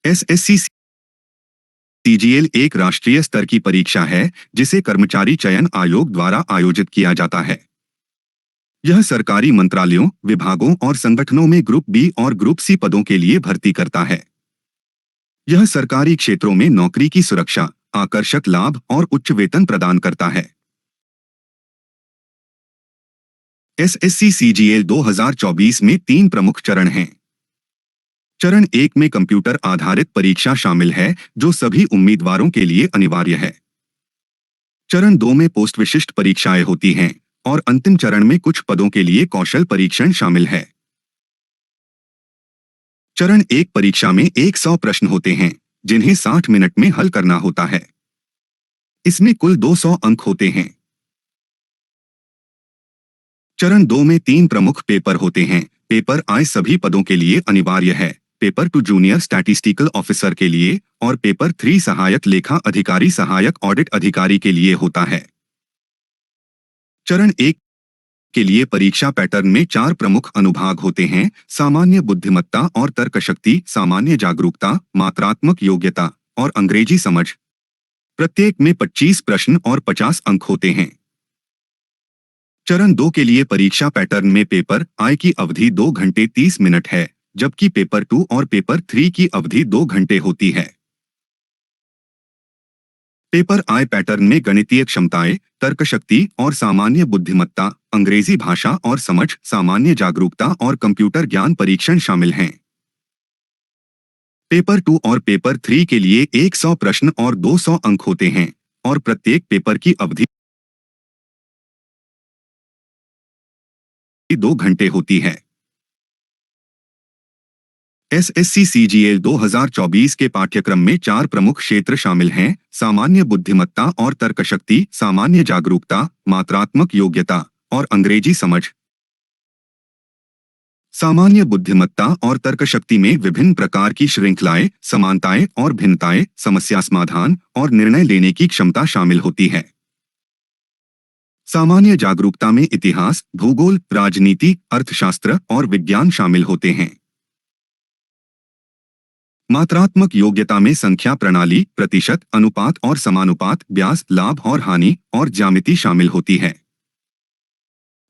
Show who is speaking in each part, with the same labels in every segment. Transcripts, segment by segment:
Speaker 1: SSC CGL एक राष्ट्रीय स्तर की परीक्षा है जिसे कर्मचारी चयन आयोग द्वारा आयोजित किया जाता है। यह सरकारी मंत्रालयों, विभागों और संगठनों में ग्रुप बी और ग्रुप सी पदों के लिए भर्ती करता है। यह सरकारी क्षेत्रों में नौकरी की सुरक्षा, आकर्षक लाभ और उच्च वेतन प्रदान करता है। एसएससी सीजीएल 2024 में 3 प्रमुख चरण हैं। चरण 1 में कंप्यूटर आधारित परीक्षा शामिल है, जो सभी उम्मीदवारों के लिए अनिवार्य है। चरण 2 में पोस्ट विशिष्ट परीक्षाएं होती हैं और अंतिम चरण में कुछ पदों के लिए कौशल परीक्षण शामिल है। चरण 1 परीक्षा में 100 प्रश्न होते हैं, जिन्हें 60 मिनट में हल करना होता है। इसमें कुल 200 अंक होते हैं। चरण 2 में 3 प्रमुख पेपर होते हैं। पेपर आई सभी पदों के लिए अनिवार्य है। पेपर 2 जूनियर स्टैटिस्टिकल ऑफिसर के लिए और पेपर 3 सहायक लेखा अधिकारी सहायक ऑडिट अधिकारी के लिए होता है। चरण 1 के लिए परीक्षा पैटर्न में 4 प्रमुख अनुभाग होते हैं: सामान्य बुद्धिमत्ता और तर्कशक्ति, सामान्य जागरूकता, मात्रात्मक योग्यता और अंग्रेजी समझ। प्रत्येक में 25 प्रश्न और 50 अंक होते हैं। चरण 2 के लिए परीक्षा पैटर्न में पेपर आई की अवधि 2 घंटे 30 मिनट है, जबकि पेपर 2 और पेपर 3 की अवधि 2 घंटे होती है। पेपर आई पैटर्न में गणितीय क्षमताएं, तर्कशक्ति और सामान्य बुद्धिमत्ता, अंग्रेजी भाषा और समझ, सामान्य जागरूकता और कंप्यूटर ज्ञान परीक्षण शामिल हैं। पेपर 2 और पेपर 3 के लिए 100 प्रश्न और 200 अंक होते हैं और प्रत्येक पेपर की अवधि 2 घंटे होती है। एसएससी सीजीएल 2024 के पाठ्यक्रम में 4 प्रमुख क्षेत्र शामिल हैं: सामान्य बुद्धिमत्ता और तर्कशक्ति, सामान्य जागरूकता, मात्रात्मक योग्यता और अंग्रेजी समझ। सामान्य बुद्धिमत्ता और तर्कशक्ति में विभिन्न प्रकार की श्रृंखलाएं, समानताएं और भिन्नताएं, समस्या समाधान और निर्णय लेने की क्षमता शामिल होती है। सामान्य जागरूकता में इतिहास, भूगोल, राजनीति, अर्थशास्त्र और विज्ञान शामिल होते हैं। मात्रात्मक योग्यता में संख्या प्रणाली, प्रतिशत, अनुपात और समानुपात, व्यास, लाभ और हानि और ज्यामिति शामिल होती है।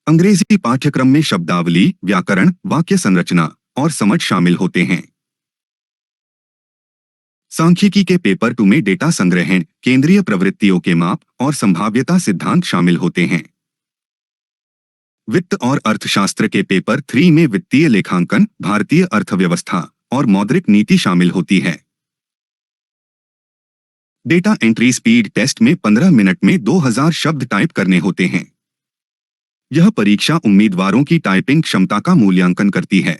Speaker 1: अंग्रेजी पाठ्यक्रम में शब्दावली, व्याकरण, वाक्य संरचना और समझ शामिल होते हैं। सांख्यिकी के पेपर 2 में डेटा संग्रहण, केंद्रीय प्रवृत्तियों के माप और संभाव्यता सिद्धांत शामिल होते हैं। वित्त और अर्थशास्त्र के पेपर 3 में वित्तीय लेखांकन, भारतीय अर्थव्यवस्था और मौद्रिक नीति शामिल होती है। डेटा एंट्री स्पीड टेस्ट में 15 मिनट में 2000 शब्द टाइप करने होते हैं। यह परीक्षा उम्मीदवारों की टाइपिंग क्षमता का मूल्यांकन करती है।